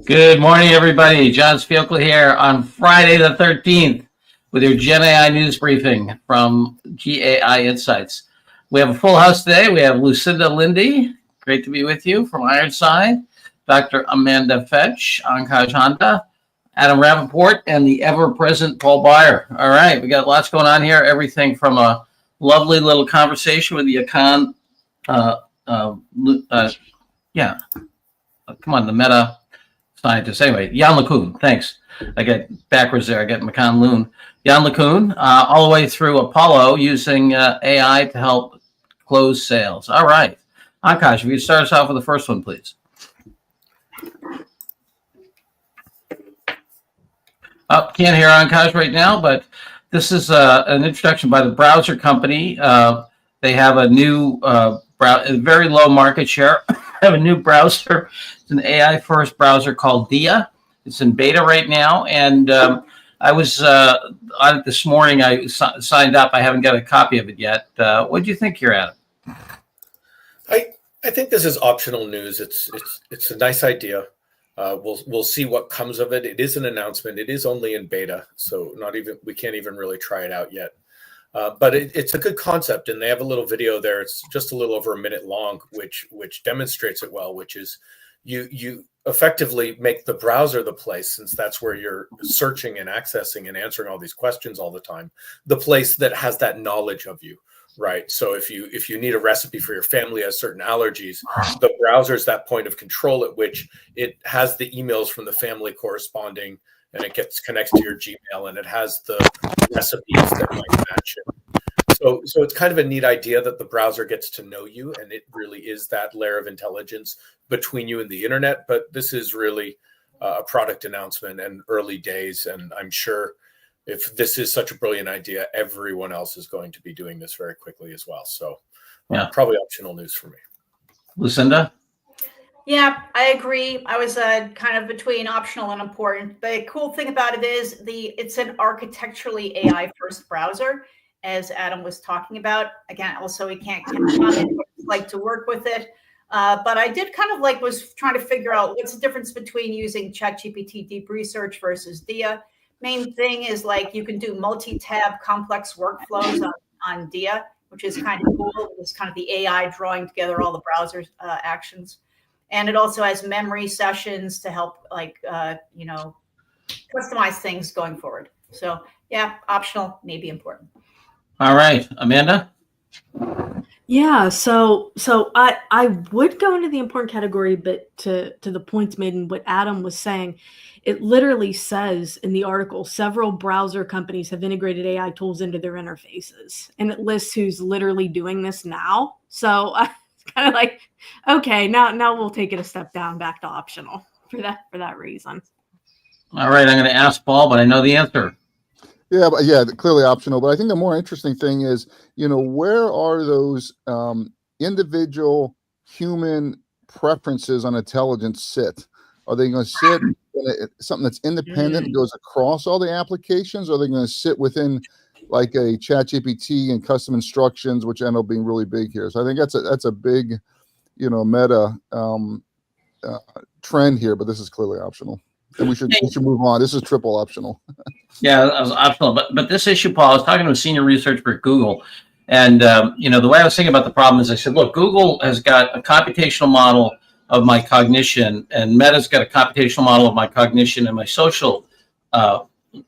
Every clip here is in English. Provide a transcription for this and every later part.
Good morning, everybody. John Spielkel here on Friday the 13th with your Gen AI news briefing from GAI Insights. We have a full house today. We have Lucinda Lindy, great to be with you, from Ironside, Dr. Amanda Fetch, Ankaj Honda, Adam Rappaport, and the ever-present Paul Byer. All right, we got lots going on here, everything from a lovely little conversation with the econ, come on, the meta scientist. Anyway, Jan LeCun, thanks. I get backwards there. I get McCann Loon. Jan LeCun, all the way through Apollo using AI to help close sales. All right. Akash, if you could start us off with the first one, please. Can't hear Akash right now, but this is an introduction by the browser company. They have a new, very low market share. Have a new browser. It's an AI-first browser called Dia. It's in beta right now, and I was on it this morning. I signed up. I haven't got a copy of it yet. What do you think, here, Adam? I think this is optional news. It's a nice idea. We'll see what comes of it. It is an announcement. It is only in beta, so we can't even really try it out yet. But it's a good concept, and they have a little video there. It's just a little over a minute long, which demonstrates it well. Which is, you effectively make the browser the place, since that's where you're searching and accessing and answering all these questions all the time, the place that has that knowledge of you, right? So if you need a recipe for your family has certain allergies, the browser is that point of control at which it has the emails from the family corresponding, and it connects to your Gmail, and it has the recipes that might match it. So it's kind of a neat idea that the browser gets to know you, and it really is that layer of intelligence between you and the internet. But this is really a product announcement and early days, and I'm sure if this is such a brilliant idea, everyone else is going to be doing this very quickly as well. So probably optional news for me. Lucinda? Yeah, I agree. I was kind of between optional and important. The cool thing about it is it's an architecturally AI first browser, as Adam was talking about. Again, also we can't catch on it, but I'd like to work with it. But I did kind of was trying to figure out what's the difference between using ChatGPT Deep Research versus Dia. Main thing is you can do multi-tab complex workflows on Dia, which is kind of cool. It's kind of the AI drawing together all the browser actions. And it also has memory sessions to help, customize things going forward. So, yeah, optional, maybe important. All right, Amanda? Yeah, so I would go into the important category, but to the points made in what Adam was saying, it literally says in the article, several browser companies have integrated AI tools into their interfaces, and it lists who's literally doing this now. So kind of okay, now we'll take it a step down back to optional for that reason. All right, I'm going to ask Paul, but I know the answer. Yeah, clearly optional. But I think the more interesting thing is, where are those individual human preferences on intelligence sit? Are they going to sit in something that's independent and goes across all the applications? Or are they going to sit within like a ChatGPT and custom instructions, which end up being really big here? So I think that's a big, meta trend here. But this is clearly optional. And we should move on. This is triple optional. Yeah, that was optional. But this issue, Paul, I was talking to a senior researcher at Google, and the way I was thinking about the problem is I said, look, Google has got a computational model of my cognition, and Meta's got a computational model of my cognition and my social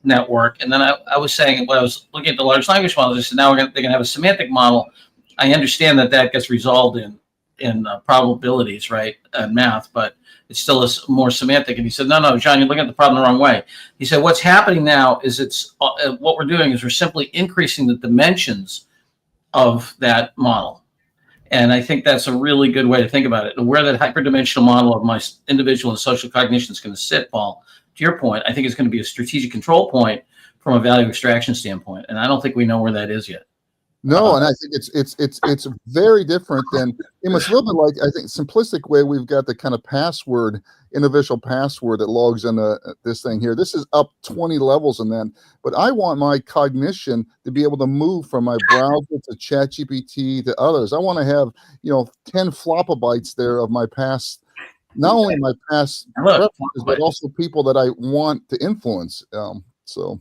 network. And then I was saying, when I was looking at the large language models, I said, now they're going to have a semantic model. I understand that gets resolved in probabilities, right, and math, but it's still more semantic. And he said, no, John, you're looking at the problem the wrong way. He said, what's happening now is what we're doing is we're simply increasing the dimensions of that model. And I think that's a really good way to think about it. And where that hyperdimensional model of my individual and social cognition is going to sit, Paul, to your point, I think it's going to be a strategic control point from a value extraction standpoint. And I don't think we know where that is yet. No, and I think it's very different than it must a little bit like, I think, simplistic way we've got the kind of password, individual password that logs into this thing here. This is up 20 levels in that, but I want my cognition to be able to move from my browser to ChatGPT to others. I want to have 10 flopabytes there of my past not only my past Look, preferences, but also people that I want to influence. So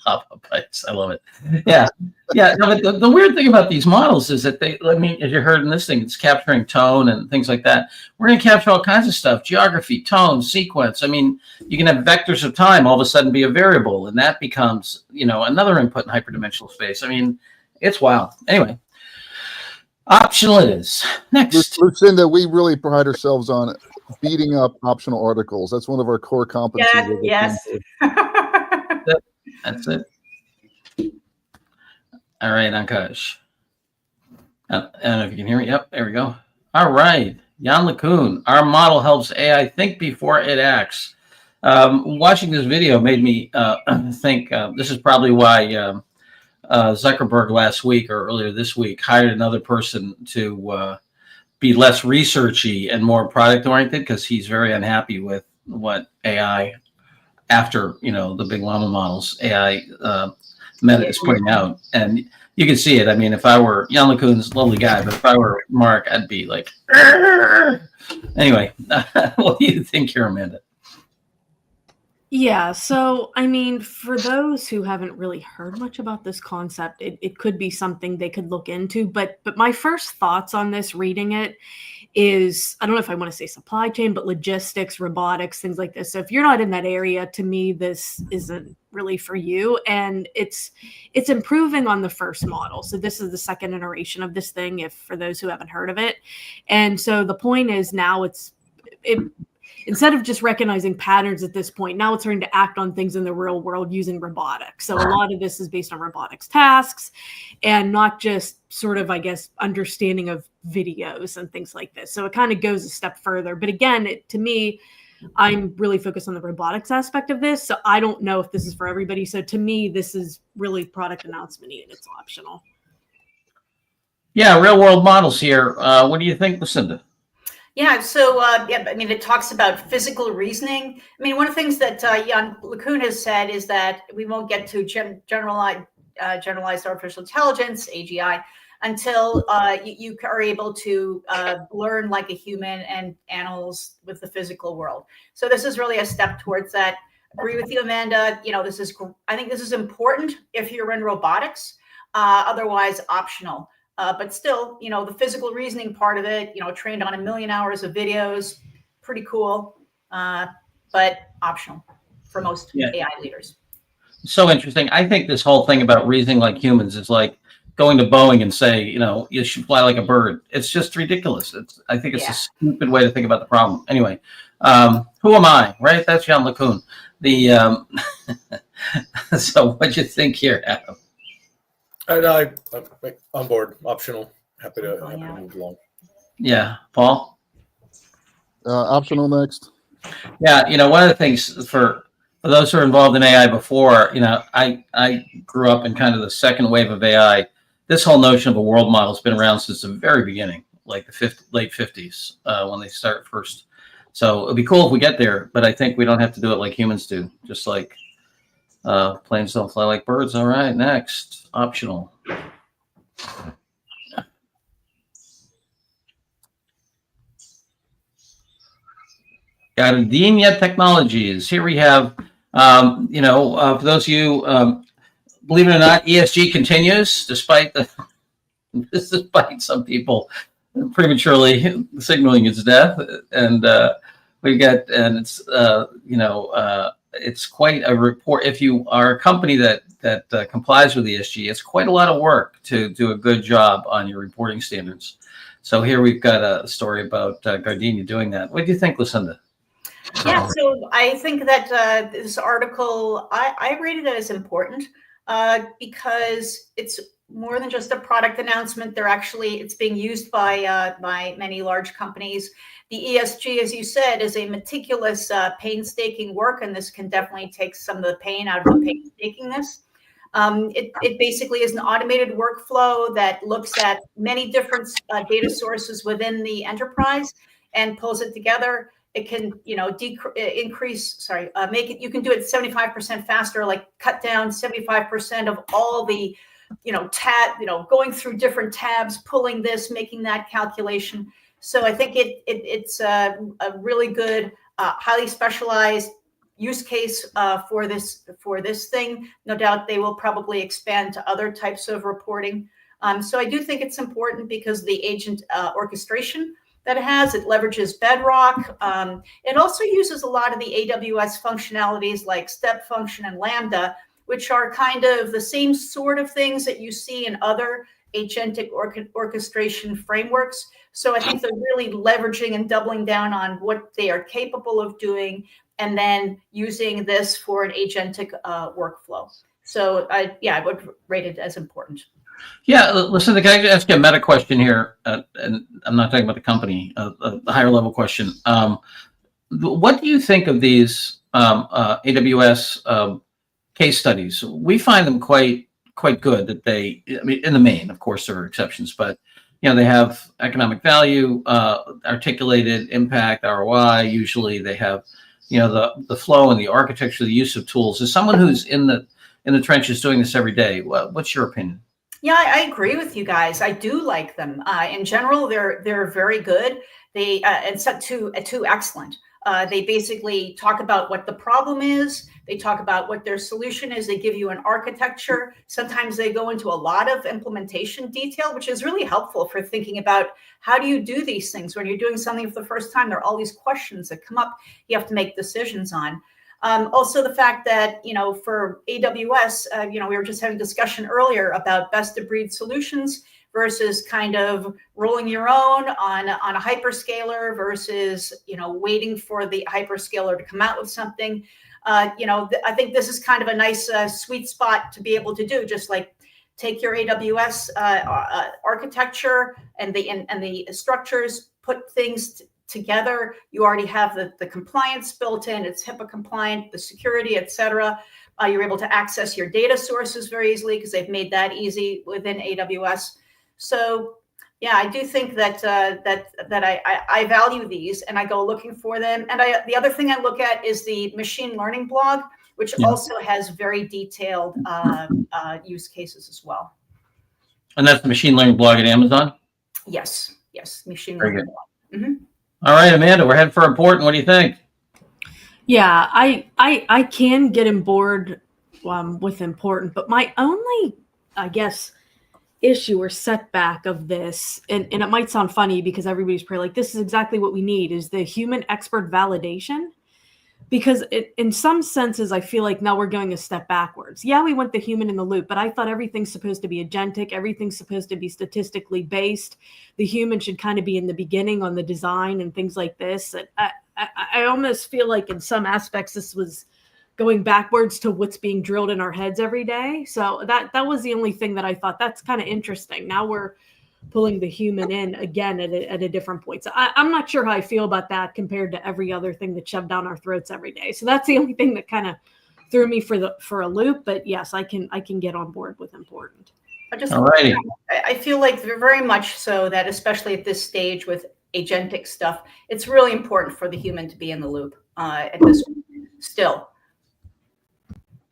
lava bites. I love it. Yeah. Yeah. No, but the weird thing about these models is that they, I mean, as you heard in this thing, it's capturing tone and things like that. We're going to capture all kinds of stuff: geography, tone, sequence. I mean, you can have vectors of time all of a sudden be a variable, and that becomes, another input in hyperdimensional space. I mean, it's wild. Anyway, optional it is. Next. Lucinda, we really pride ourselves on beating up optional articles. That's one of our core competencies. Yes. That's it. All right, Ankush. I don't know if you can hear me. Yep, there we go. All right, Jan LeCun. Our model helps AI think before it acts. Watching this video made me think this is probably why Zuckerberg last week or earlier this week hired another person to be less researchy and more product oriented, because he's very unhappy with what AI, after the big llama models, AI Meta is putting out. And you can see it. I mean, if I were Jan LeCun's a lovely guy, but if I were Mark, I'd be like, "Arr!" Anyway, what do you think here, Amanda? Yeah, so I mean, for those who haven't really heard much about this concept, it could be something they could look into. But my first thoughts on this, reading it, is, I don't know if I want to say supply chain, but logistics, robotics, things like this. So if you're not in that area, to me, this isn't really for you. And it's improving on the first model. So this is the second iteration of this thing, if for those who haven't heard of it. And so the point is now instead of just recognizing patterns at this point, now it's starting to act on things in the real world using robotics. So a lot of this is based on robotics tasks and not just sort of, I guess, understanding of videos and things like this. So it kind of goes a step further. But again, to me, I'm really focused on the robotics aspect of this. So I don't know if this is for everybody. So to me, this is really product announcement and it's optional. Yeah, real world models here. What do you think, Lucinda? Yeah, so I mean, it talks about physical reasoning. I mean, one of the things that Jan LeCun has said is that we won't get to generalized artificial intelligence, AGI, until you are able to learn like a human and animals with the physical world. So this is really a step towards that. Agree with you, Amanda. I think this is important if you're in robotics. Otherwise, optional. But still, the physical reasoning part of it, trained on 1 million hours of videos, pretty cool, but optional for most AI leaders. So interesting. I think this whole thing about reasoning like humans is like going to Boeing and say, you should fly like a bird. It's just ridiculous. I think it's a stupid way to think about the problem. Anyway, who am I, right? That's Jan LeCun. So what'd you think here, Adam? And I'm on board. Optional. Happy to move along. Yeah, Paul. Optional next. Yeah, one of the things for those who are involved in AI before, I grew up in kind of the second wave of AI. This whole notion of a world model has been around since the very beginning, like the late 50s, when they start first. So it'd be cool if we get there, but I think we don't have to do it like humans do, just like planes don't fly like birds. All right, next. Optional. Gardenia Technologies. Here we have, for those of you, believe it or not, ESG continues despite some people prematurely signaling its death. And it's quite a report. If you are a company that complies with ESG, it's quite a lot of work to do a good job on your reporting standards. So here we've got a story about Gardenia doing that. What do you think, Lucinda? Yeah, so I think that this article, I rated it as important because it's more than just a product announcement. It's being used by many large companies. The ESG, as you said, is a meticulous, painstaking work, and this can definitely take some of the pain out of the painstakingness. It basically is an automated workflow that looks at many different data sources within the enterprise and pulls it together. It can, make it, you can do it 75% faster, like cut down 75% of all the, going through different tabs, pulling this, making that calculation. So I think it's a really good, highly specialized use case for this thing. No doubt they will probably expand to other types of reporting. So I do think it's important because the agent orchestration that it has, it leverages Bedrock. It also uses a lot of the AWS functionalities like step function and Lambda, which are kind of the same sort of things that you see in other agentic orchestration frameworks. So I think they're really leveraging and doubling down on what they are capable of doing, and then using this for an agentic workflow. So I would rate it as important. Yeah, listen, can I ask you a meta question here? And I'm not talking about the company, a higher level question. What do you think of these AWS case studies? We find them quite good. That I mean, in the main, of course, there are exceptions, but they have economic value, articulated impact, ROI. Usually, they have the flow and the architecture, the use of tools. As someone who's in the trenches doing this every day, what's your opinion? Yeah, I agree with you guys. I do like them. In general, they're very good. They and set to excellent. They basically talk about what the problem is. They talk about what their solution is. They give you an architecture. Sometimes they go into a lot of implementation detail, which is really helpful for thinking about how do you do these things when you're doing something for the first time. There are all these questions that come up you have to make decisions on. Also, the fact that, for AWS, we were just having a discussion earlier about best of breed solutions versus kind of rolling your own on a hyperscaler versus, waiting for the hyperscaler to come out with something. I think this is kind of a nice sweet spot to be able to do, just like take your AWS architecture and the structures, put things together. You already have the compliance built in. It's HIPAA compliant, the security, et cetera. You're able to access your data sources very easily because they've made that easy within AWS. So yeah, I do think that I value these and I go looking for them. And the other thing I look at is the machine learning blog, which also has very detailed use cases as well. And that's the machine learning blog at Amazon? Yes, machine learning blog. Mm-hmm. All right, Amanda, we're heading for important. What do you think? Yeah, I can get on board with important, but my only, I guess, issue or setback of this, and it might sound funny because everybody's probably like, this is exactly what we need, is the human expert validation. Because in some senses, I feel like now we're going a step backwards. Yeah, we want the human in the loop, but I thought everything's supposed to be agentic. Everything's supposed to be statistically based. The human should kind of be in the beginning on the design and things like this. And I almost feel like in some aspects, this was going backwards to what's being drilled in our heads every day. So that was the only thing that I thought that's kind of interesting. Now we're pulling the human in again at a different point. So I'm not sure how I feel about that compared to every other thing that's shoved down our throats every day. So that's the only thing that kind of threw me for a loop. But yes, I can get on board with important. Alrighty. I feel like very much so that, especially at this stage with agentic stuff, it's really important for the human to be in the loop at this still.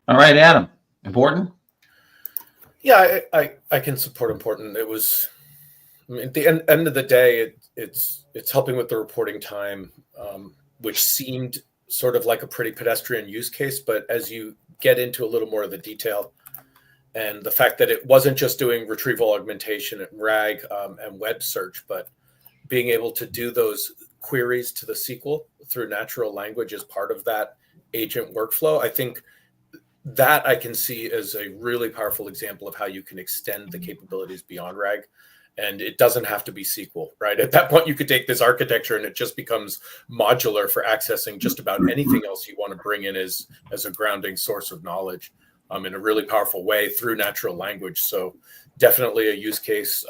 All right, Adam, important? Yeah, I can support important. It was, at the end of the day, it's helping with the reporting time, which seemed sort of like a pretty pedestrian use case. But as you get into a little more of the detail, and the fact that it wasn't just doing retrieval augmentation and RAG and web search, but being able to do those queries to the SQL through natural language as part of that agent workflow, I think that I can see as a really powerful example of how you can extend the capabilities beyond RAG. And it doesn't have to be SQL, right? At that point, you could take this architecture and it just becomes modular for accessing just about anything else you want to bring in as a grounding source of knowledge in a really powerful way through natural language. So definitely a use case,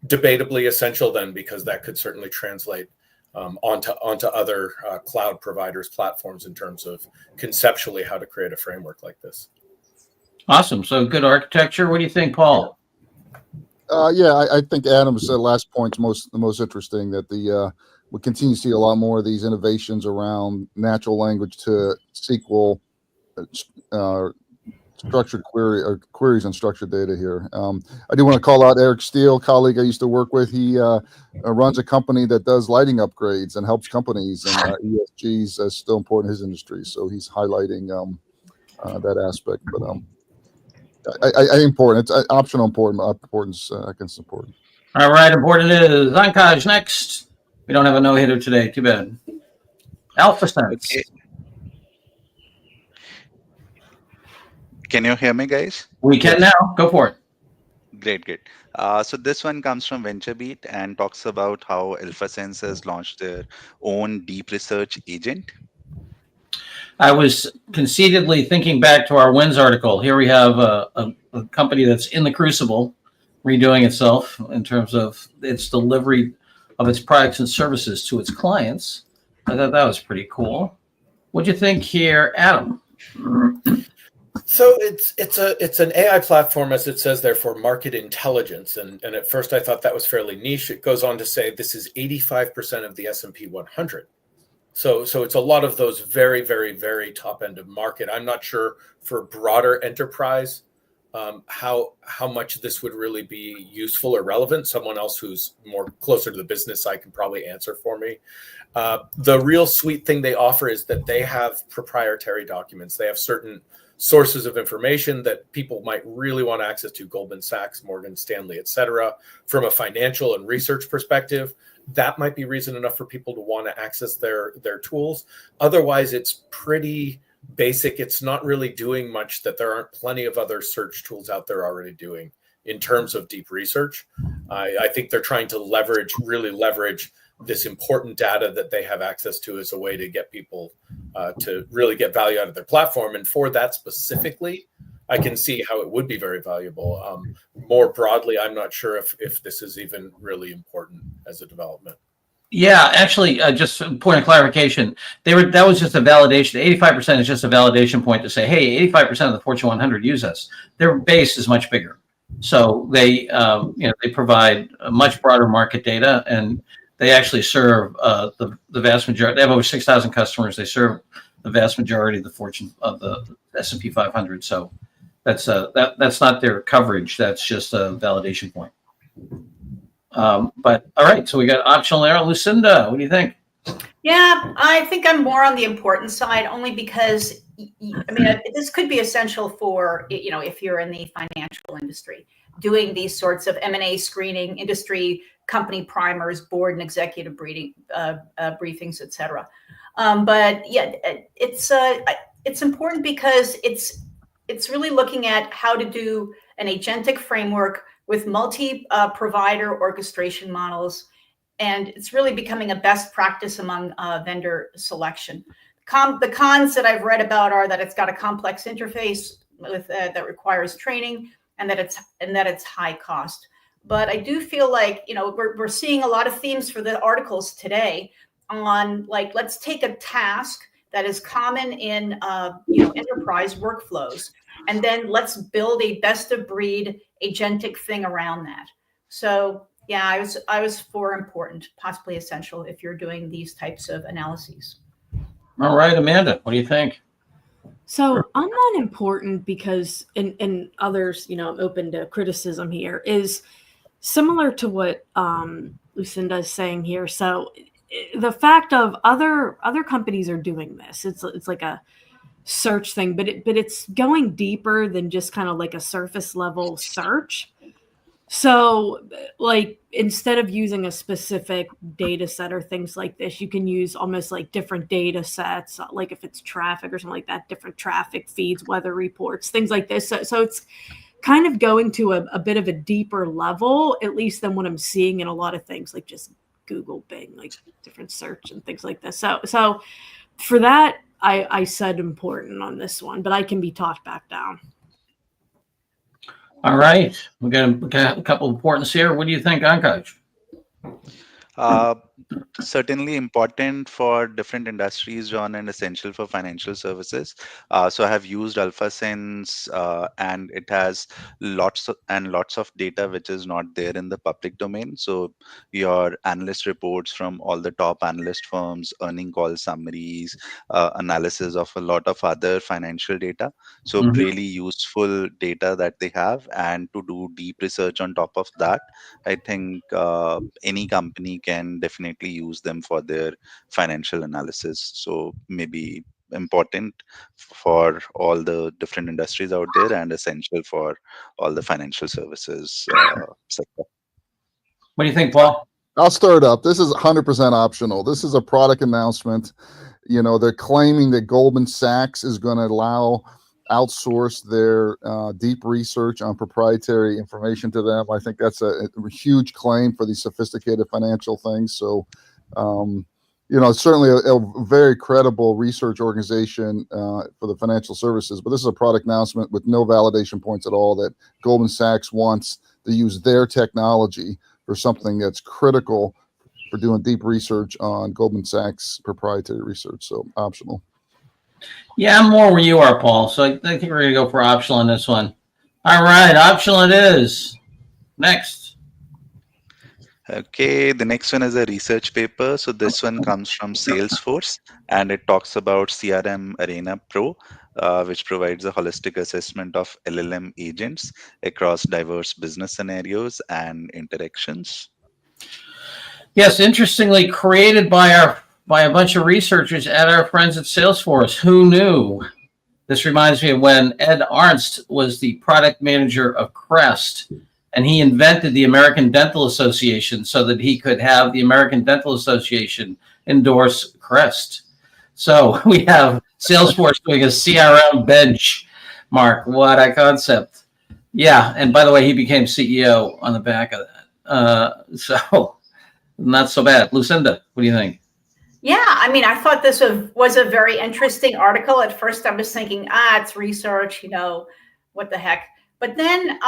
debatably essential then, because that could certainly translate onto other cloud providers' platforms in terms of conceptually how to create a framework like this. Awesome. So good architecture. What do you think, Paul? Yeah, I think Adam's last point's the most interesting. That we continue to see a lot more of these innovations around natural language to SQL structured query or queries on structured data here. I do want to call out Eric Steele, colleague I used to work with. He runs a company that does lighting upgrades and helps companies, and ESG is still important in his industry. So he's highlighting that aspect. But I important. It's optional important. Importance I can support. All right, important is Ankaj next. We don't have a no-hitter today. Too bad. Alpha Sense. Okay. Can you hear me, guys? We can now. Go for it. Great. So this one comes from VentureBeat and talks about how AlphaSense has launched their own deep research agent. I was conceitedly thinking back to our Wins article. Here we have a company that's in the crucible, redoing itself in terms of its delivery of its products and services to its clients. I thought that was pretty cool. What'd you think here, Adam? So it's an AI platform, as it says there, for market intelligence. And at first I thought that was fairly niche. It goes on to say this is 85% of the S&P 100. So it's a lot of those very, very, very top end of market. I'm not sure for broader enterprise how much this would really be useful or relevant. Someone else who's more closer to the business side can probably answer for me. The real sweet thing they offer is that they have proprietary documents. They have certain sources of information that people might really want access to, Goldman Sachs, Morgan Stanley, et cetera. From a financial and research perspective, that might be reason enough for people to want to access their tools. Otherwise, it's pretty basic. It's not really doing much that there aren't plenty of other search tools out there already doing in terms of deep research. I think they're trying to really leverage this important data that they have access to as a way to get people to really get value out of their platform. And for that specifically, I can see how it would be very valuable. More broadly, I'm not sure if this is even really important as a development. Yeah, actually, just a point of clarification. That was just a validation. 85% is just a validation point to say, hey, 85% of the Fortune 100 use us. Their base is much bigger, so they they provide a much broader market data, and they actually serve the vast majority. They have over 6,000 customers. They serve the vast majority of the Fortune of the S&P 500. So that's not their coverage. That's just a validation point. But all right, so we got optional there. Lucinda, what do you think? Yeah, I think I'm more on the important side, only because this could be essential for if you're in the financial industry, doing these sorts of M&A screening, industry company primers, board and executive briefings, etc. But yeah, it's important because it's really looking at how to do an agentic framework with multi-provider orchestration models, and it's really becoming a best practice among vendor selection. The cons that I've read about are that it's got a complex interface with that requires training, and that it's high cost. But I do feel like we're seeing a lot of themes for the articles today on, like, let's take a task that is common in enterprise workflows, and then let's build a best of breed agentic thing around that. So yeah, I was for important, possibly essential if you're doing these types of analyses. All right, Amanda, what do you think? So I'm not important because, and others, I'm open to criticism here, is similar to what Lucinda is saying here. So the fact of other companies are doing this, it's like a search thing, but it's going deeper than just kind of like a surface level search. So, like, instead of using a specific data set or things like this, you can use almost like different data sets, like if it's traffic or something like that, different traffic feeds, weather reports, things like this. So it's kind of going to a bit of a deeper level, at least than what I'm seeing in a lot of things, like just Google, Bing, like different search and things like this. So for that, I said important on this one, but I can be talked back down. All right, we got a couple of importance here. What do you think, Ankaj? Certainly important for different industries, John, and essential for financial services. So I have used AlphaSense, and it has lots of data which is not there in the public domain. So your analyst reports from all the top analyst firms, earning call summaries, analysis of a lot of other financial data. So Mhm. really useful data that they have, and to do deep research on top of that, I think any company can definitely use them for their financial analysis. So maybe important for all the different industries out there and essential for all the financial services sector. What do you think, Paul? I'll stir it up. This is 100% optional. This is a product announcement. They're claiming that Goldman Sachs is going to allow outsource their deep research on proprietary information to them. I think that's a huge claim for these sophisticated financial things. So, certainly a very credible research organization for the financial services. But this is a product announcement with no validation points at all that Goldman Sachs wants to use their technology for something that's critical for doing deep research on Goldman Sachs proprietary research. So optional. Yeah, I'm more where you are, Paul. So I think we're going to go for optional on this one. All right, optional it is. Next. Okay, the next one is a research paper. So this one comes from Salesforce, and it talks about CRM Arena Pro, which provides a holistic assessment of LLM agents across diverse business scenarios and interactions. Yes, interestingly created by a bunch of researchers at our friends at Salesforce. Who knew? This reminds me of when Ed Arnst was the product manager of Crest, and he invented the American Dental Association so that he could have the American Dental Association endorse Crest. So we have Salesforce doing a CRM benchmark. What a concept. Yeah, and by the way, he became CEO on the back of that. So not so bad. Lucinda, what do you think? Yeah, I mean, I thought this was a very interesting article. At first, I was thinking, it's research, what the heck. But then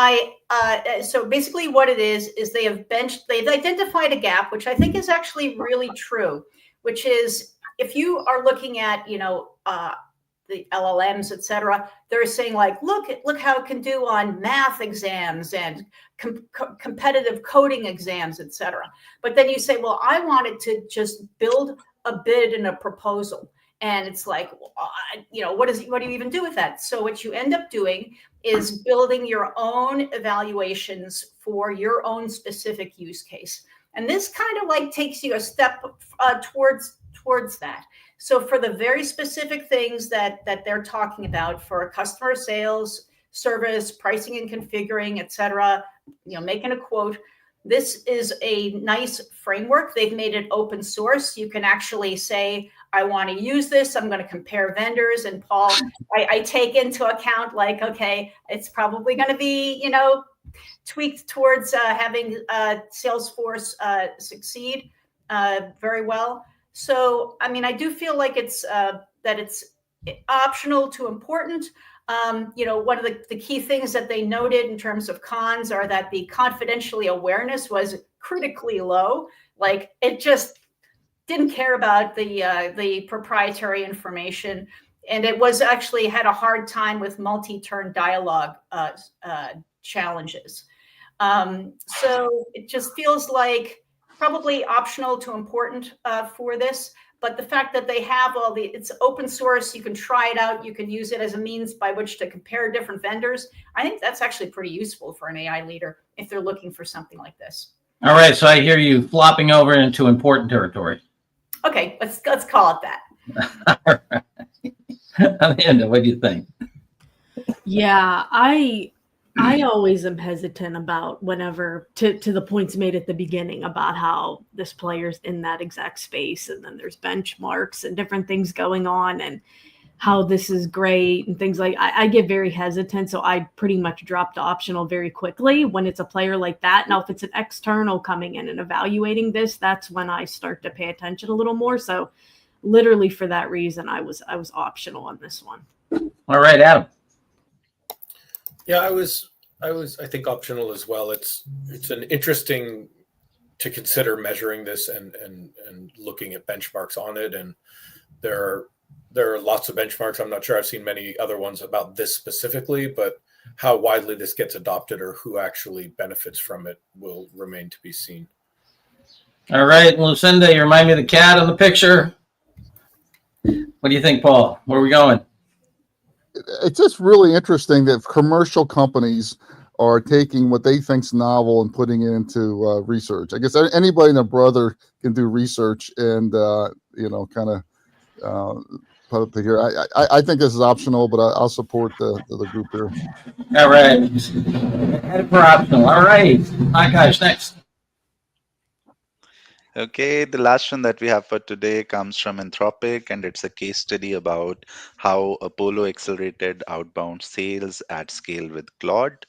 so basically what it is they've identified a gap, which I think is actually really true, which is if you are looking at, the LLMs, et cetera, they're saying like, look how it can do on math exams and competitive coding exams, et cetera. But then you say, well, I wanted to just build a bid and a proposal. And it's like, what do you even do with that? So what you end up doing is building your own evaluations for your own specific use case. And this kind of like takes you a step towards that. So for the very specific things that they're talking about for customer sales, service, pricing and configuring, et cetera, making a quote, this is a nice framework. They've made it open source. You can actually say, I want to use this. I'm going to compare vendors. And Paul, I take into account like, okay, it's probably going to be, tweaked towards having Salesforce succeed very well. So, I mean, I do feel like it's that it's optional to important. One of the key things that they noted in terms of cons are that the confidentiality awareness was critically low. Like it just didn't care about the proprietary information. And it was actually had a hard time with multi-turn dialogue challenges. So it just feels like probably optional to important for this. But the fact that they have it's open source, you can try it out, you can use it as a means by which to compare different vendors. I think that's actually pretty useful for an AI leader if they're looking for something like this. All right, so I hear you flopping over into important territory. Okay, let's call it that. All right. Amanda, what do you think? Yeah, I always am hesitant about whenever to the points made at the beginning about how this player's in that exact space and then there's benchmarks and different things going on and how this is great and things like I get very hesitant. So I pretty much dropped optional very quickly when it's a player like that. Now, if it's an external coming in and evaluating this, that's when I start to pay attention a little more. So literally for that reason, I was optional on this one. All right, Adam. Yeah, I think optional as well. It's an interesting to consider measuring this and looking at benchmarks on it. And there are lots of benchmarks. I'm not sure I've seen many other ones about this specifically, but how widely this gets adopted or who actually benefits from it will remain to be seen. All right, Lucinda, you remind me of the cat on the picture. What do you think, Paul? Where are we going? It's just really interesting that commercial companies are taking what they think's novel and putting it into research. I guess anybody and their brother can do research and kind of put it here. I think this is optional, but I'll support the group here. All right, headed for optional. All right, guys, next. Okay, the last one that we have for today comes from Anthropic, and it's a case study about how Apollo accelerated outbound sales at scale with Claude.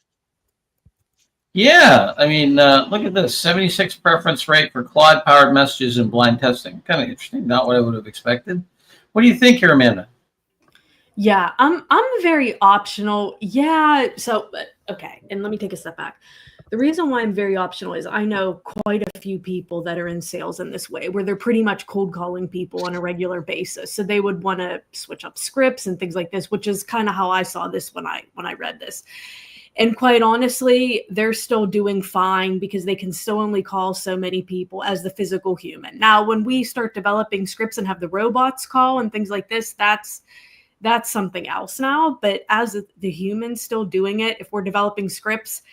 Yeah, I mean, look at this 76 preference rate for Claude powered messages in blind testing. Kind of interesting, not what I would have expected. What do you think here, Amanda? Yeah, I'm very optional. Yeah, so okay, and let me take a step back. The reason why I'm very optional is I know quite a few people that are in sales in this way, where they're pretty much cold calling people on a regular basis. So they would want to switch up scripts and things like this, which is kind of how I saw this when I read this. And quite honestly, they're still doing fine because they can still only call so many people as the physical human. Now, when we start developing scripts and have the robots call and things like this, that's something else now. But as the human still doing it, if we're developing scripts,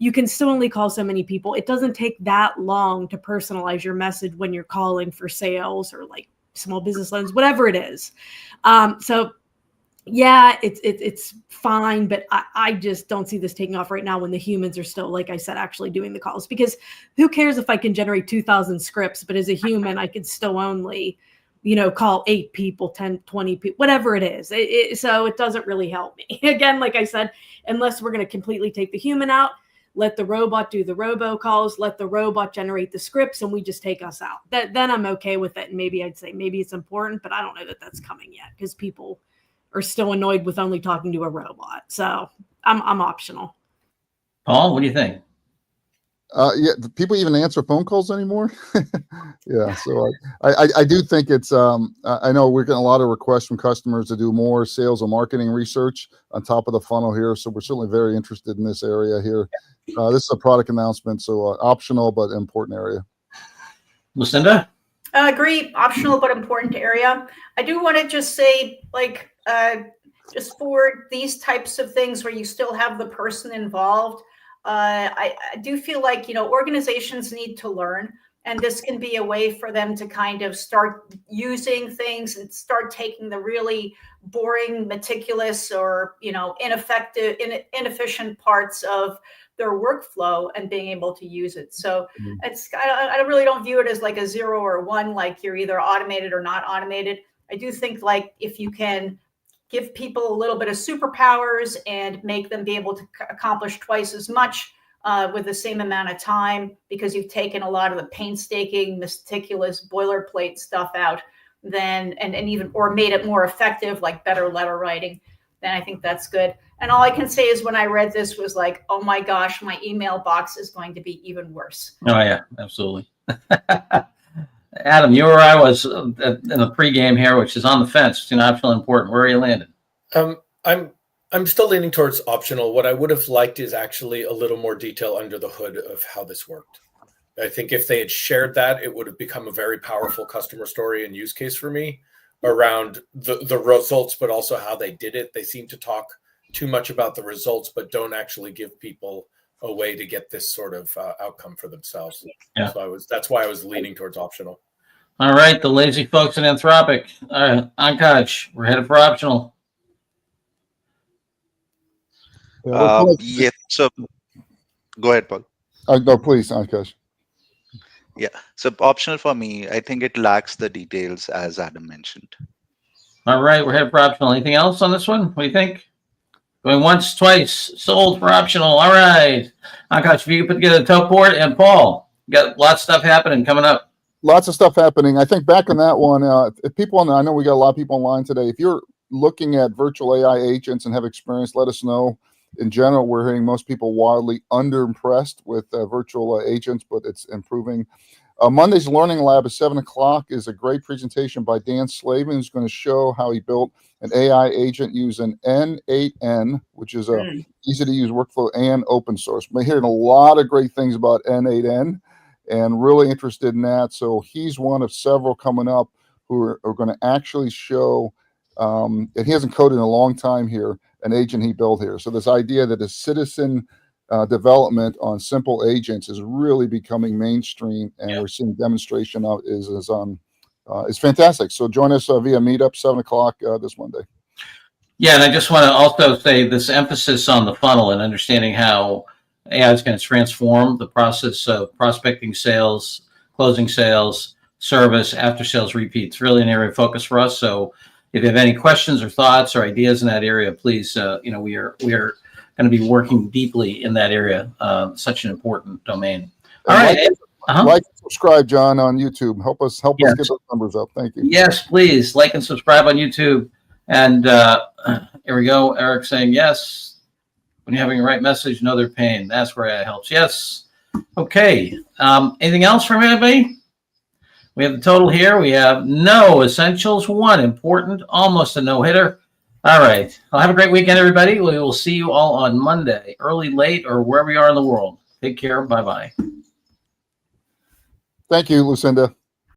you can still only call so many people. It doesn't take that long to personalize your message when you're calling for sales or like small business loans, whatever it is. So yeah, it's fine, but I just don't see this taking off right now when the humans are still, like I said, actually doing the calls, because who cares if I can generate 2,000 scripts, but as a human, I could still only, call 8 people, 10, 20 people, whatever it is. So it doesn't really help me. Again, like I said, unless we're going to completely take the human out, let the robot do the robocalls, let the robot generate the scripts, and we just take us out. Then I'm okay with it. And maybe I'd say maybe it's important, but I don't know that that's coming yet because people are still annoyed with only talking to a robot. So I'm optional. Paul, what do you think? Yeah, do people even answer phone calls anymore? Yeah, so I do think it's I know we're getting a lot of requests from customers to do more sales and marketing research on top of the funnel here, so we're certainly very interested in this area here. This is a product announcement, so optional but important area. Lucinda? I agree, optional but important area. I do want to just say, just for these types of things where you still have the person involved, I do feel like, organizations need to learn, and this can be a way for them to kind of start using things and start taking the really boring, meticulous, or, ineffective, inefficient parts of their workflow and being able to use it. So I really don't view it as like a 0 or 1, like you're either automated or not automated. I do think like if you can give people a little bit of superpowers and make them be able to accomplish twice as much with the same amount of time, because you've taken a lot of the painstaking, meticulous boilerplate stuff out, then and even or made it more effective, like better letter writing, then I think that's good. And all I can say is when I read this was like, oh my gosh, my email box is going to be even worse. Oh yeah, absolutely. Adam, you or I was in the pregame here, which is on the fence between optional and important. Where are you landing? I'm still leaning towards optional. What I would have liked is actually a little more detail under the hood of how this worked. I think if they had shared that, it would have become a very powerful customer story and use case for me around the results, but also how they did it. They seem to talk too much about the results, but don't actually give people a way to get this sort of outcome for themselves. Yeah. So that's why I was leaning towards optional. All right, the lazy folks in Anthropic. Ankaj, we're headed for optional. Yeah, so go ahead, Paul. No, please, Akash. Yeah, so optional for me, I think it lacks the details as Adam mentioned. All right, we're headed for optional. Anything else on this one? What do you think? Going once, twice, sold for optional. All right. Akash, if you can put together the top board, and Paul, you got lots of stuff happening coming up. Lots of stuff happening. I think back on that one, if people I know we got a lot of people online today. If you're looking at virtual AI agents and have experience, let us know. in general, we're hearing most people wildly underimpressed with virtual agents, but it's improving. Monday's Learning Lab at 7 o'clock is a great presentation by Dan Slavin, who's going to show how he built an AI agent using N8N, which is a easy to use workflow and open source. We're hearing a lot of great things about N8N and really interested in that. So he's one of several coming up who are going to actually show, and he hasn't coded in a long time here, an agent he built here. So this idea that a citizen development on simple agents is really becoming mainstream, and we're seeing demonstration of is fantastic. So join us via Meetup, 7 o'clock this Monday. Yeah, and I just want to also say this emphasis on the funnel and understanding how AI is going to transform the process of prospecting, sales, closing sales, service, after sales repeats. Really an area of focus for us. So if you have any questions or thoughts or ideas in that area, please, we are going to be working deeply in that area. Such an important domain. All right. Like and subscribe, John, on YouTube. Help us get those numbers up. Thank you. Yes, please like and subscribe on YouTube. And here we go. Eric saying yes. When you're having the right message, know their pain. That's where AI helps. Yes. Okay. Anything else from anybody? We have the total here. We have no essentials, 1 important, almost a no-hitter. All right. Well, have a great weekend, everybody. We will see you all on Monday, early, late, or wherever you are in the world. Take care. Bye-bye. Thank you, Lucinda.